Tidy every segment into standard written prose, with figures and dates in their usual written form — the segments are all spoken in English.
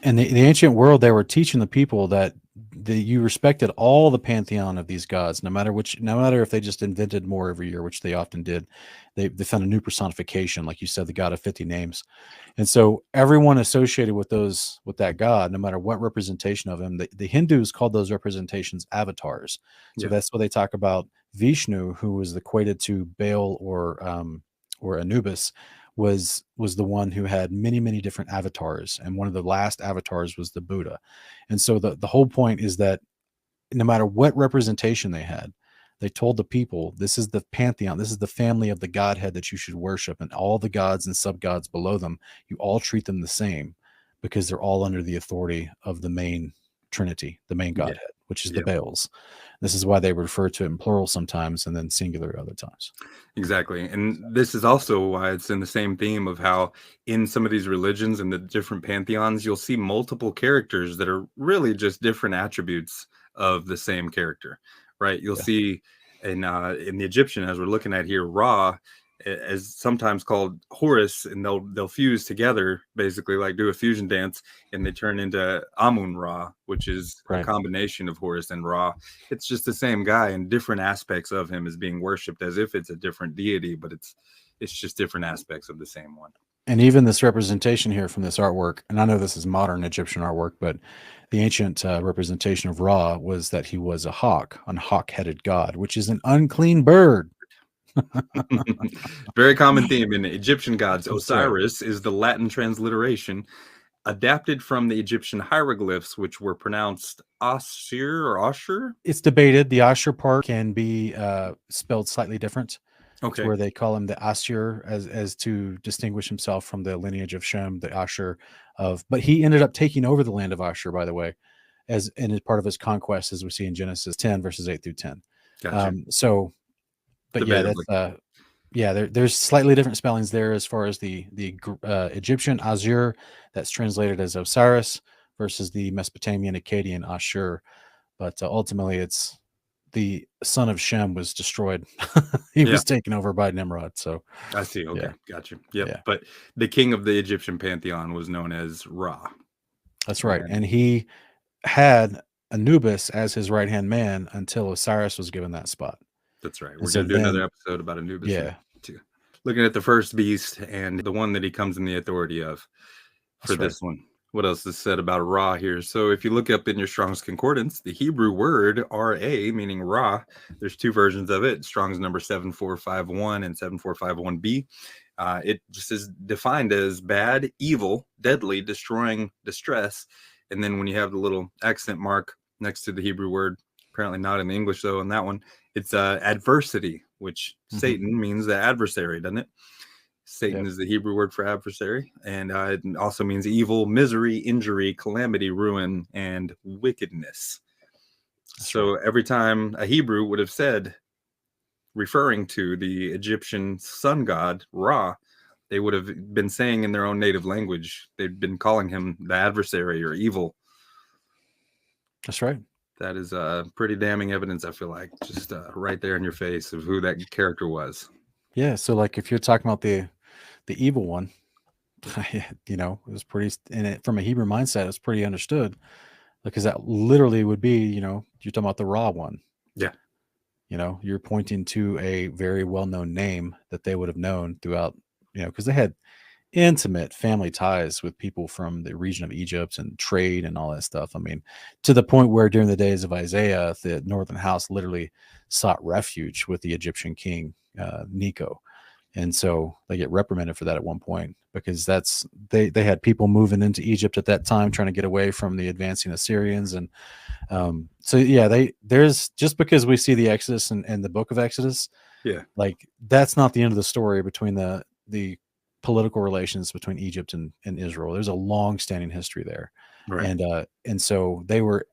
in the ancient world, they were teaching the people that you respected all the pantheon of these gods, no matter if they just invented more every year, which they often did. They found a new personification, like you said, the god of 50 names. And so everyone associated with that god, no matter what representation of him, the Hindus called those representations avatars. So Yeah. that's what they talk about. Vishnu, who was equated to Baal or Anubis, was the one who had many different avatars, and one of the last avatars was the Buddha. And so the whole point is that no matter what representation they had, they told the people, this is the pantheon, this is the family of the godhead that you should worship, and all the gods and sub-gods below them, you all treat them the same, because they're all under the authority of the main trinity, the main Yeah. godhead, which is Yeah. the Baals. This is why they refer to it in plural sometimes and then singular other times. Exactly. And this is also why it's in the same theme of how in some of these religions and the different pantheons, you'll see multiple characters that are really just different attributes of the same character, right? You'll Yeah. see in the Egyptian, as we're looking at here, Ra as sometimes called Horus, and they'll fuse together, basically like do a fusion dance, and they turn into Amun Ra, which is a Right. combination of Horus and Ra. It's just the same guy, and different aspects of him is being worshipped as if it's a different deity, but it's just different aspects of the same one. And even this representation here from this artwork, and I know this is modern Egyptian artwork, but the ancient representation of Ra was that he was a hawk-headed god, which is an unclean bird. Very common theme in Egyptian gods. That's right. Osiris is the Latin transliteration adapted from the Egyptian hieroglyphs, which were pronounced Ashir or Ashur. It's debated. The Ashur part can be spelled slightly different. Okay. To where they call him the Ashur as to distinguish himself from the lineage of Shem, the Ashur but he ended up taking over the land of Ashur, by the way, as part of his conquest, as we see in Genesis 10 verses 8 through 10. Gotcha. But yeah, that's there's slightly different spellings there as far as the Egyptian Azur, that's translated as Osiris, versus the Mesopotamian Akkadian Ashur. But ultimately, it's the son of Shem was destroyed. He was taken over by Nimrod. So I see. Okay, gotcha. Yep. Yeah. But the king of the Egyptian pantheon was known as Ra. That's right. And he had Anubis as his right-hand man until Osiris was given that spot. That's right. We're going to do another episode about Anubis. Yeah. Too. Looking at the first beast and the one that he comes in the authority of for this one. What else is said about Ra here? So if you look up in your Strong's Concordance, the Hebrew word Ra, meaning Ra, there's two versions of it. Strong's number 7451 and 7451b. It just is defined as bad, evil, deadly, destroying, distress. And then when you have the little accent mark next to the Hebrew word, apparently not in the English though, on that one, it's adversity, which Satan means the adversary, doesn't it? Satan is the Hebrew word for adversary, and it also means evil, misery, injury, calamity, ruin, and wickedness. So every time a Hebrew would have said, referring to the Egyptian sun god, Ra, they would have been saying in their own native language, they'd been calling him the adversary or evil. That's right. That is pretty damning evidence, I feel like, just right there in your face of who that character was. Yeah, so like if you're talking about the evil one, it was pretty, from a Hebrew mindset, it's pretty understood, because that literally would be, you're talking about the Ra one. Yeah. You're pointing to a very well-known name that they would have known throughout, because they had intimate family ties with people from the region of Egypt and trade and all that stuff. I mean, to the point where during the days of Isaiah, the northern house literally sought refuge with the Egyptian king, Necho. And so they get reprimanded for that at one point, because they had people moving into Egypt at that time trying to get away from the advancing Assyrians. And there's just because we see the Exodus and the book of Exodus, like that's not the end of the story between the political relations between Egypt and Israel. There's a long-standing history there. Right. And so they were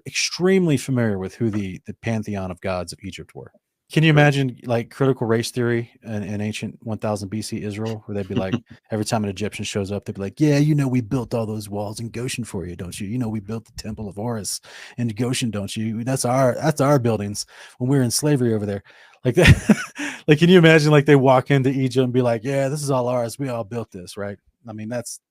extremely familiar with who the pantheon of gods of Egypt were. Can you imagine like critical race theory in ancient 1000 BC Israel, where they'd be like, every time an Egyptian shows up, they'd be like, yeah, we built all those walls in Goshen for you, don't you? We built the Temple of Horus in Goshen, don't you? That's our buildings when we were in slavery over there. Like that. Like, can you imagine like they walk into Egypt and be like, yeah, this is all ours. We all built this, right? I mean, that's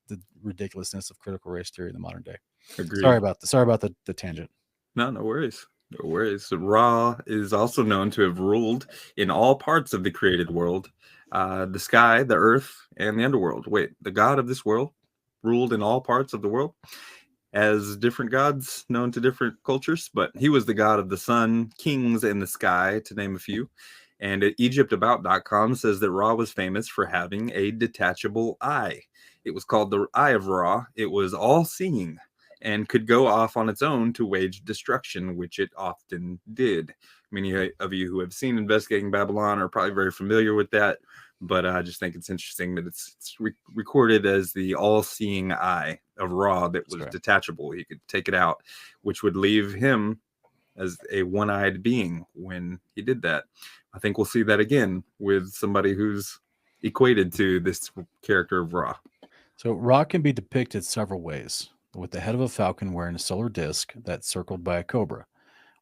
the ridiculousness of critical race theory in the modern day. Agreed. Sorry about the tangent. No worries. No worries. So Ra is also known to have ruled in all parts of the created world, the sky, the earth, and the underworld. Wait, the god of this world ruled in all parts of the world as different gods known to different cultures, but he was the god of the sun, kings, and the sky, to name a few. And EgyptAbout.com says that Ra was famous for having a detachable eye. It was called the Eye of Ra. It was all-seeing and could go off on its own to wage destruction, which it often did. Many of you who have seen Investigating Babylon are probably very familiar with that, but I just think it's interesting that it's recorded as the all-seeing eye of Ra that was detachable. He could take it out, which would leave him as a one-eyed being when he did that. I think we'll see that again with somebody who's equated to this character of Ra. So Ra can be depicted several ways: with the head of a falcon wearing a solar disk that's circled by a cobra,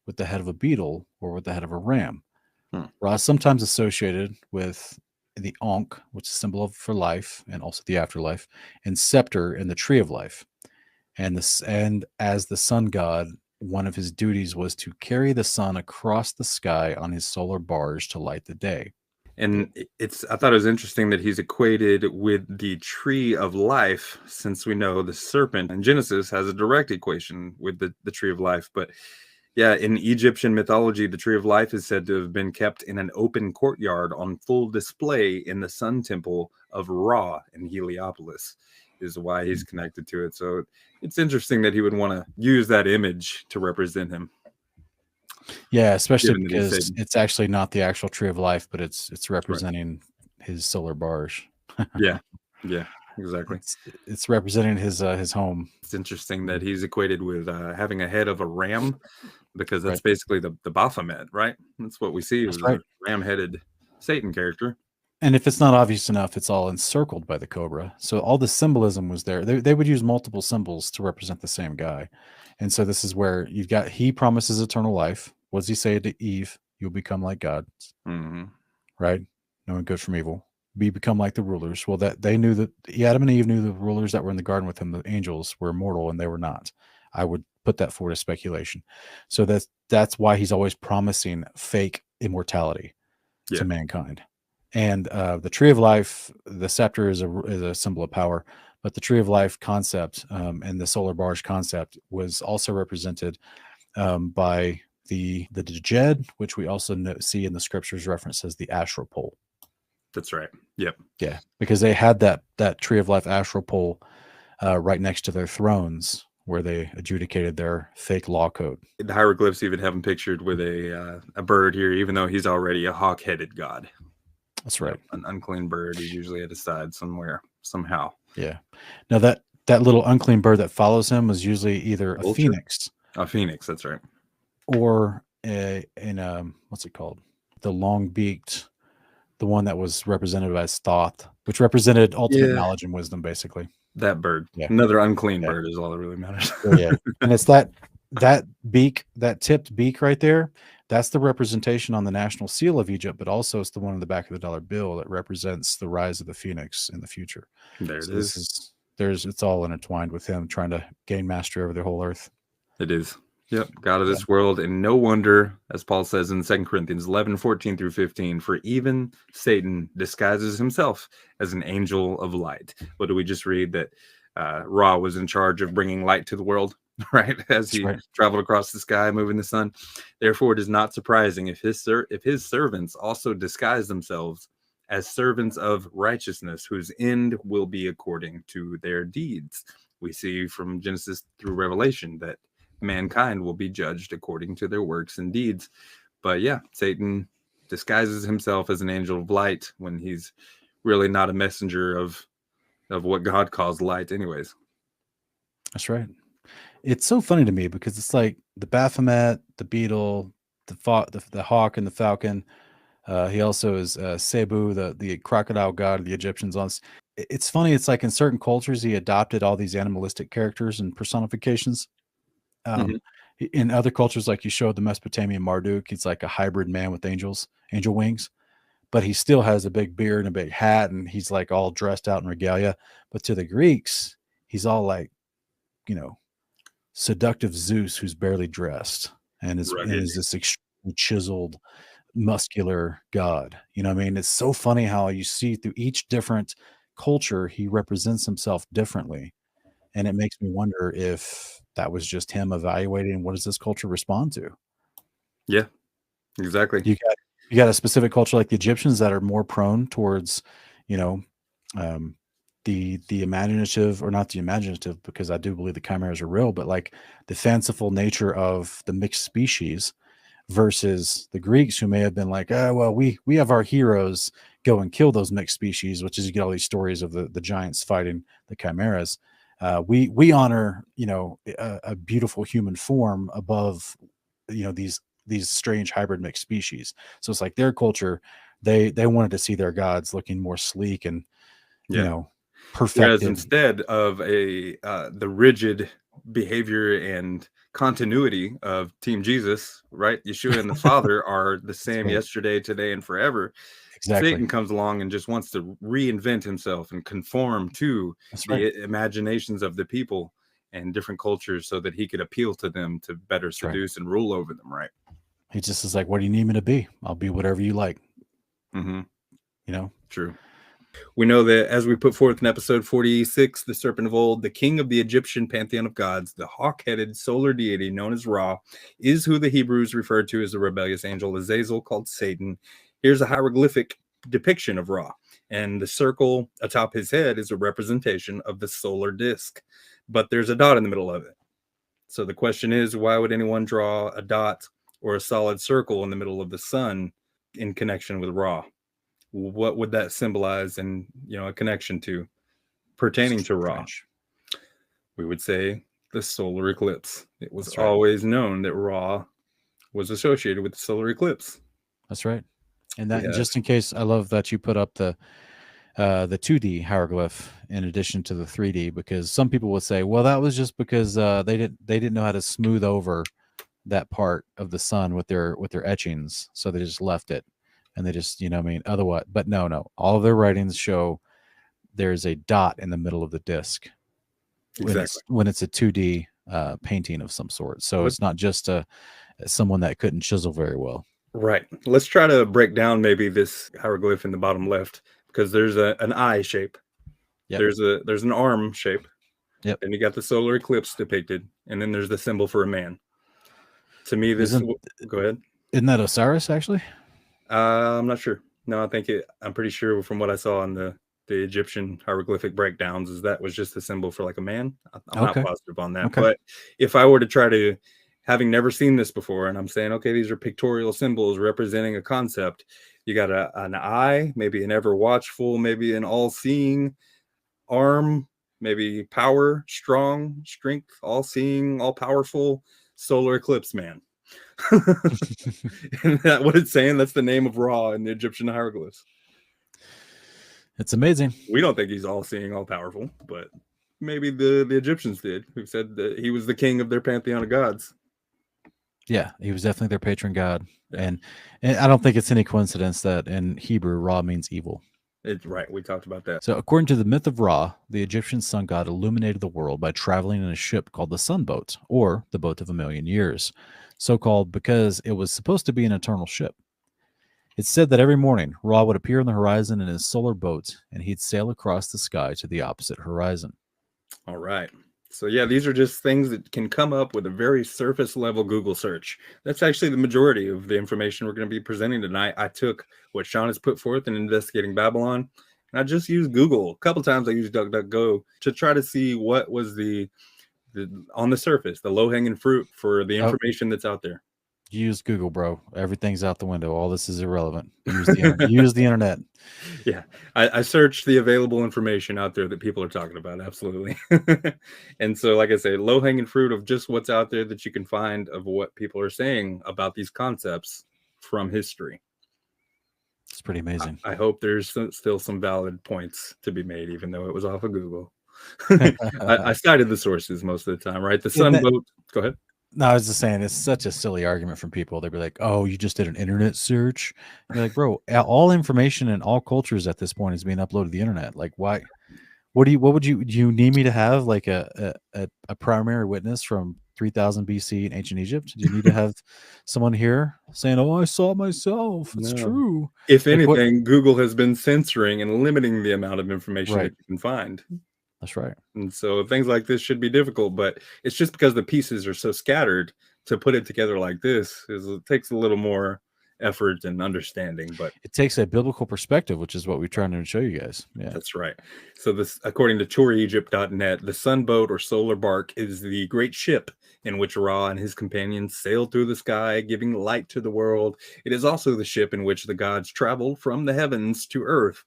with the head of a beetle, or with the head of a ram. Ra is sometimes associated with the Ankh, which is a symbol for life and also the afterlife, and scepter in the tree of life. And as the sun god, one of his duties was to carry the sun across the sky on his solar barge to light the day. And I thought it was interesting that he's equated with the tree of life, since we know the serpent in Genesis has a direct equation with the tree of life. But yeah, in Egyptian mythology, the tree of life is said to have been kept in an open courtyard on full display in the sun temple of Ra in Heliopolis, is why he's connected to it. So it's interesting that he would want to use that image to represent him. Yeah, especially because it's actually not the actual tree of life, but it's representing his solar barge. Yeah, exactly. It's representing his home. It's interesting that he's equated with having a head of a ram, because that's basically the Baphomet, right? That's what we see, is a ram-headed Satan character. And if it's not obvious enough, it's all encircled by the cobra. So all the symbolism was there. They would use multiple symbols to represent the same guy. And so this is where you've got, he promises eternal life. What does he say to Eve? You'll become like God. Mm-hmm. Right? Knowing good from evil. Become like the rulers. Well, that they knew that Adam and Eve knew the rulers that were in the garden with him, the angels, were immortal, and they were not. I would put that forward as speculation. So that's why he's always promising fake immortality to mankind. And the tree of life, the scepter is a symbol of power, but the tree of life concept and the solar barge concept was also represented by the Djed, which we also see in the scriptures referenced as the astral pole. That's right. Yep. Yeah, because they had that tree of life astral pole right next to their thrones, where they adjudicated their fake law code. The hieroglyphs even have him pictured with a bird here, even though he's already a hawk-headed god. That's right. An unclean bird is usually at his side somewhere, somehow. Yeah. Now that little unclean bird that follows him was usually either a phoenix. A phoenix, that's right. Or what's it called? The long-beaked, the one that was represented by Thoth, which represented ultimate knowledge and wisdom, basically. That bird. Yeah. Another unclean bird is all that really matters. Yeah. And it's that beak, that tipped beak right there. That's the representation on the national seal of Egypt, but also it's the one on the back of the dollar bill that represents the rise of the phoenix in the future. There it is. It's all intertwined with him trying to gain mastery over the whole earth. It is. Yep. God of this world. And no wonder, as Paul says in 2 Corinthians 11:14-15, for even Satan disguises himself as an angel of light. What do we just read? That Ra was in charge of bringing light to the world, right? As he traveled across the sky, moving the sun. Therefore, it is not surprising if his servants also disguise themselves as servants of righteousness, whose end will be according to their deeds. We see from Genesis through Revelation that mankind will be judged according to their works and deeds. But yeah, Satan disguises himself as an angel of light when he's really not a messenger of what God calls light anyways. That's right. It's so funny to me because it's like the Baphomet, the beetle, the hawk, and the falcon. He also is Cebu, the crocodile god of the Egyptians. It's funny. It's like in certain cultures, he adopted all these animalistic characters and personifications. In other cultures, like you showed the Mesopotamian Marduk, he's like a hybrid man with angel wings. but he still has a big beard and a big hat, and he's like all dressed out in regalia. But to the Greeks, he's all like, seductive Zeus who's barely dressed and is this extremely chiseled, muscular god. You know what I mean? It's so funny how you see through each different culture he represents himself differently. And it makes me wonder if that was just him evaluating what does this culture respond to. Yeah, exactly. You got a specific culture like the Egyptians that are more prone towards, the imaginative, or not the imaginative, because I do believe the chimeras are real, but like the fanciful nature of the mixed species versus the Greeks, who may have been like, oh, well, we have our heroes go and kill those mixed species, which is you get all these stories of the giants fighting the chimeras. We honor, a beautiful human form above, these strange hybrid mixed species. So it's like their culture, they wanted to see their gods looking more sleek and, perfected. Whereas instead of the rigid behavior and continuity of Team Jesus, right? Yeshua and the Father are the same yesterday, today, and forever. Exactly. Satan comes along and just wants to reinvent himself and conform to imaginations of the people and different cultures so that he could appeal to them to better seduce and rule over them, right? He just is like, what do you need me to be? I'll be whatever you like. True. We know that as we put forth in episode 46, the Serpent of Old, the king of the Egyptian pantheon of gods, the hawk-headed solar deity known as Ra, is who the Hebrews referred to as the rebellious angel Azazel, called Satan. Here's a hieroglyphic depiction of Ra, and the circle atop his head is a representation of the solar disk, but there's a dot in the middle of it. So the question is, why would anyone draw a dot or a solid circle in the middle of the sun in connection with Ra? What would that symbolize and, a connection to pertaining to Ra? We would say the solar eclipse. It was always known that Ra was associated with the solar eclipse. That's right. And that, just in case, I love that you put up the 2D hieroglyph in addition to the 3D, because some people would say, well, that was just because they didn't know how to smooth over that part of the sun with their etchings, so they just left it. And they just, otherwise, but no, all of their writings show there's a dot in the middle of the disc when it's a 2D painting of some sort. So it's not just someone that couldn't chisel very well. Right. Let's try to break down maybe this hieroglyph in the bottom left, because there's an eye shape. Yep. There's an arm shape. Yep. And you got the solar eclipse depicted, and then there's the symbol for a man. To me, go ahead. Isn't that Osiris actually? I'm not sure. No, I'm pretty sure from what I saw in the Egyptian hieroglyphic breakdowns is that was just a symbol for like a man. I'm not positive on that. Okay. But if I were to try to, having never seen this before, and I'm saying, okay, these are pictorial symbols representing a concept. You got an eye, maybe an ever watchful, maybe an all-seeing arm, maybe power, strong, strength, all-seeing, all-powerful solar eclipse man. And that what it's saying, that's the name of Ra in the Egyptian hieroglyphs. It's amazing. We don't think he's all-seeing, all-powerful, but maybe the Egyptians did, who said that he was the king of their pantheon of gods. Yeah, he was definitely their patron god. Yeah. And I don't think it's any coincidence that in Hebrew, Ra means evil. It's right. We talked about that. So according to the myth of Ra, the Egyptian sun god illuminated the world by traveling in a ship called the sun boat, or the boat of a million years, so called because it was supposed to be an eternal ship. It's said that every morning, Ra would appear on the horizon in his solar boat, and he'd sail across the sky to the opposite horizon. All right. So yeah, these are just things that can come up with a very surface level Google search. That's actually the majority of the information we're going to be presenting tonight. I took what Sean has put forth in Investigating Babylon, and I just used Google. A couple times I used DuckDuckGo to try to see what was the on the surface, the low-hanging fruit for the information that's out there. Use Google, bro. Everything's out the window. All this is irrelevant. Use the internet. Yeah, I searched the available information out there that people are talking about. Absolutely. And so, like I say, low-hanging fruit of just what's out there that you can find of what people are saying about these concepts from history. It's pretty amazing. I hope there's still some valid points to be made, even though it was off of Google. I cited the sources most of the time, right? The sun boat. Go ahead. No, I was just saying it's such a silly argument from people. They'd be like, "Oh, you just did an internet search." You're like, "Bro, all information in all cultures at this point is being uploaded to the internet. Like, why? What would you? Do you need me to have like a primary witness from 3000 BC in ancient Egypt? Do you need to have someone here saying, "Oh, I saw it myself. It's No. true." If Like what? anything, Google has been censoring and limiting the amount of information Right. that you can find. That's right. And so things like this should be difficult, but it's just because the pieces are so scattered to put it together like this it takes a little more effort and understanding, but It takes a biblical perspective, which is what we're trying to show you guys. Yeah. that's right. So this, according to touregypt.net, the sunboat or solar bark is the great ship in which Ra and his companions sailed through the sky, giving light to the world. It is also the ship in which the gods traveled from the heavens to earth,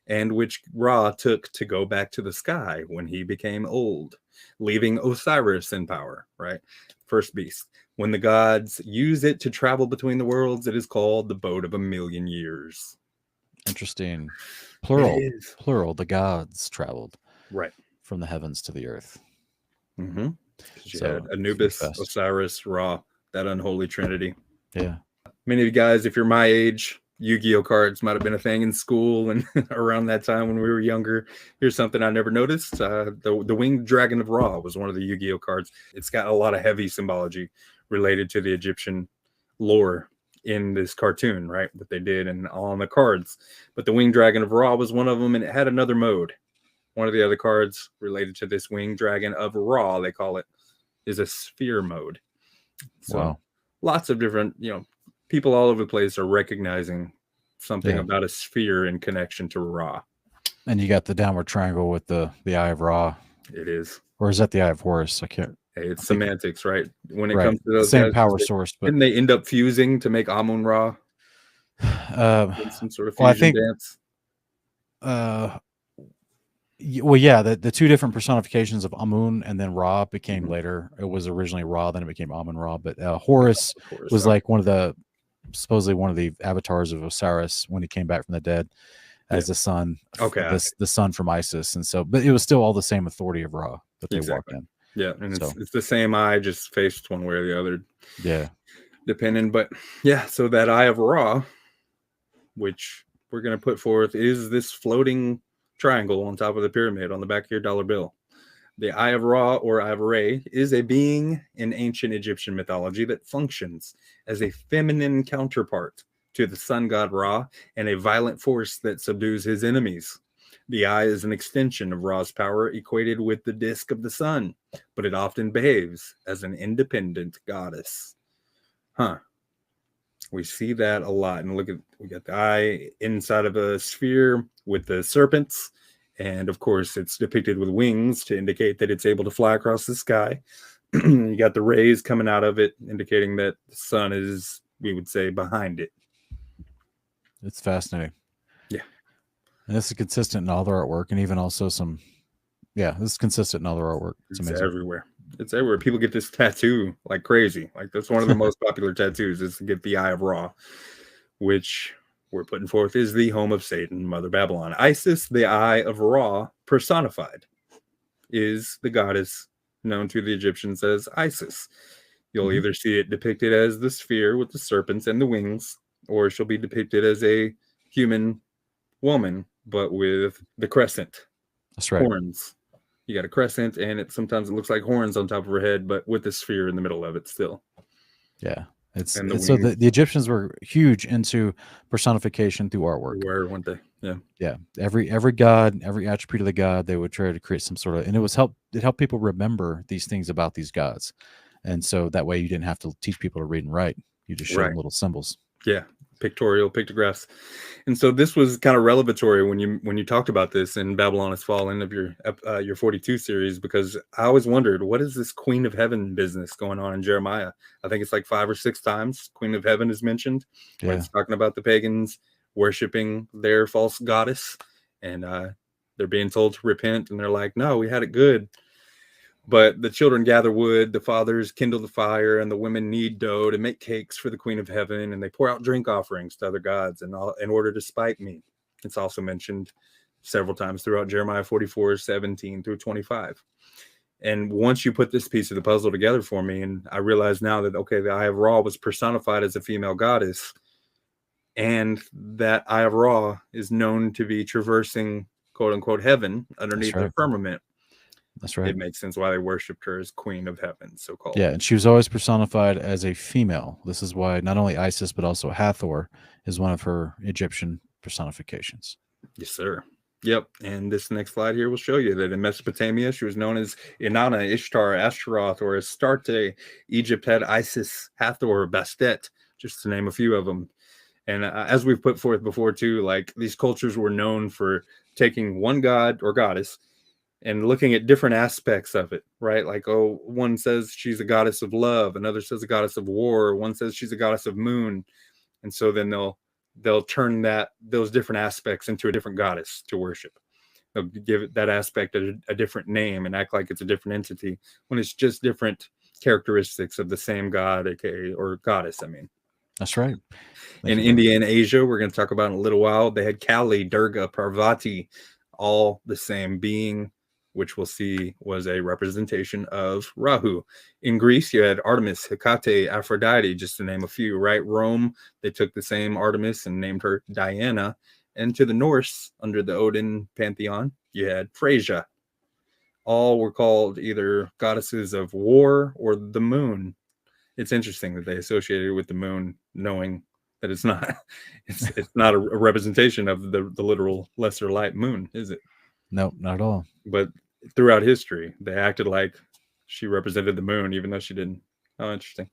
and which Ra took to go back to the sky when he became old, leaving Osiris in power, right? First beast. When the gods use it to travel between the worlds, it is called the boat of a million years. Interesting. Plural. It is. Plural. The gods traveled Right. from the heavens to the earth. Mm-hmm. You So, had Anubis, Osiris, Ra, that unholy trinity. Yeah. Many of you guys, if you're my age, Yu-Gi-Oh cards might have been a thing in school and around that time when we were younger. Here's something I never noticed. The winged dragon of Ra was one of the Yu-Gi-Oh cards. It's got a lot of heavy symbology related to the Egyptian lore in this cartoon, right, that they did and on the cards. But the winged dragon of Ra was one of them, and it had another mode. One of the other cards related to this winged dragon of Ra, they call it, is a sphere mode. So lots of different, people all over the place are recognizing something about a sphere in connection to Ra. And you got the downward triangle with the Eye of Ra. It is. Or is that the Eye of Horus? I can't. Hey, it's semantics, right? When it comes to those same guys, power source, but didn't they end up fusing to make Amun Ra? Some sort of fusion dance. Well, yeah, the two different personifications of Amun and then Ra became later. It was originally Ra, then it became Amun Ra. But Horus was like supposedly one of the avatars of Osiris when he came back from the dead as the son. Okay, the son from Isis, and so, but it was still all the same authority of Ra that they walked in. Yeah, and it's the same eye, just faced one way or the other. Yeah, depending. But yeah, so that Eye of Ra, which we're going to put forth, is this floating triangle on top of the pyramid on the back of your dollar bill. The Eye of Ra, or Eye of Re, is a being in ancient Egyptian mythology that functions as a feminine counterpart to the sun god Ra and a violent force that subdues his enemies. The eye is an extension of Ra's power equated with the disk of the sun, but it often behaves as an independent goddess. We see that a lot. And we got the eye inside of a sphere with the serpents. And of course, it's depicted with wings to indicate that it's able to fly across the sky. You got the rays coming out of it, indicating that the sun is, we would say, behind it. It's fascinating. Yeah. And this is consistent in all the artwork, and even also this is consistent in all the artwork. It's everywhere. It's everywhere. People get this tattoo like crazy. Like that's one of the most popular tattoos is to get the Eye of Ra, which we're putting forth is the home of Satan, Mother Babylon. Isis, the Eye of Ra, personified, is the goddess known to the Egyptians as Isis. You'll either see it depicted as the sphere with the serpents and the wings, or she'll be depicted as a human woman, but with the crescent. That's right. Horns. You got a crescent, and sometimes it looks like horns on top of her head, but with the sphere in the middle of it still. Yeah. So the Egyptians were huge into personification through artwork. They were, weren't they? Yeah. Yeah. Every god, every attribute of the god, they would try to create some sort of, and it helped people remember these things about these gods. And so that way you didn't have to teach people to read and write. You just show them little symbols. Yeah. Pictographs. And so this was kind of revelatory when you talked about this in Babylon Has Fallen of your 42 series, because I always wondered, what is this Queen of Heaven business going on in Jeremiah? I think it's like 5 or 6 times Queen of Heaven is mentioned. When it's talking about the pagans worshiping their false goddess, and they're being told to repent, and they're like, no, we had it good. But the children gather wood, the fathers kindle the fire, and the women knead dough to make cakes for the Queen of Heaven, and they pour out drink offerings to other gods in order to spite me. It's also mentioned several times throughout Jeremiah 44, 17 through 25. And once you put this piece of the puzzle together for me, and I realized now that, okay, the Eye of Ra was personified as a female goddess, and that Eye of Ra is known to be traversing, quote unquote, heaven underneath the firmament. That's right. It makes sense why they worshipped her as Queen of Heaven, so called. Yeah, and she was always personified as a female. This is why not only Isis, but also Hathor is one of her Egyptian personifications. Yes, sir. Yep. And this next slide here will show you that in Mesopotamia, she was known as Inanna, Ishtar, Ashtaroth, or Astarte. Egypt had Isis, Hathor, Bastet, just to name a few of them. And as we've put forth before, too, like these cultures were known for taking one god or goddess and looking at different aspects of it, right? Like, oh, one says she's a goddess of love, another says a goddess of war, one says she's a goddess of moon. And so then they'll turn those different aspects into a different goddess to worship. They'll give that aspect a different name and act like it's a different entity when it's just different characteristics of the same god, aka, or goddess, I mean. That's right. In India and Asia, we're going to talk about in a little while, they had Kali, Durga, Parvati, all the same being, which we'll see was a representation of Rahu. In Greece, you had Artemis, Hecate, Aphrodite, just to name a few, right? Rome, they took the same Artemis and named her Diana. And to the Norse, under the Odin pantheon, you had Freyja. All were called either goddesses of war or the moon. It's interesting that they associated with the moon, knowing that it's not a representation of the literal lesser light moon, is it? No, not at all. But throughout history, they acted like she represented the moon, even though she didn't. Oh, interesting.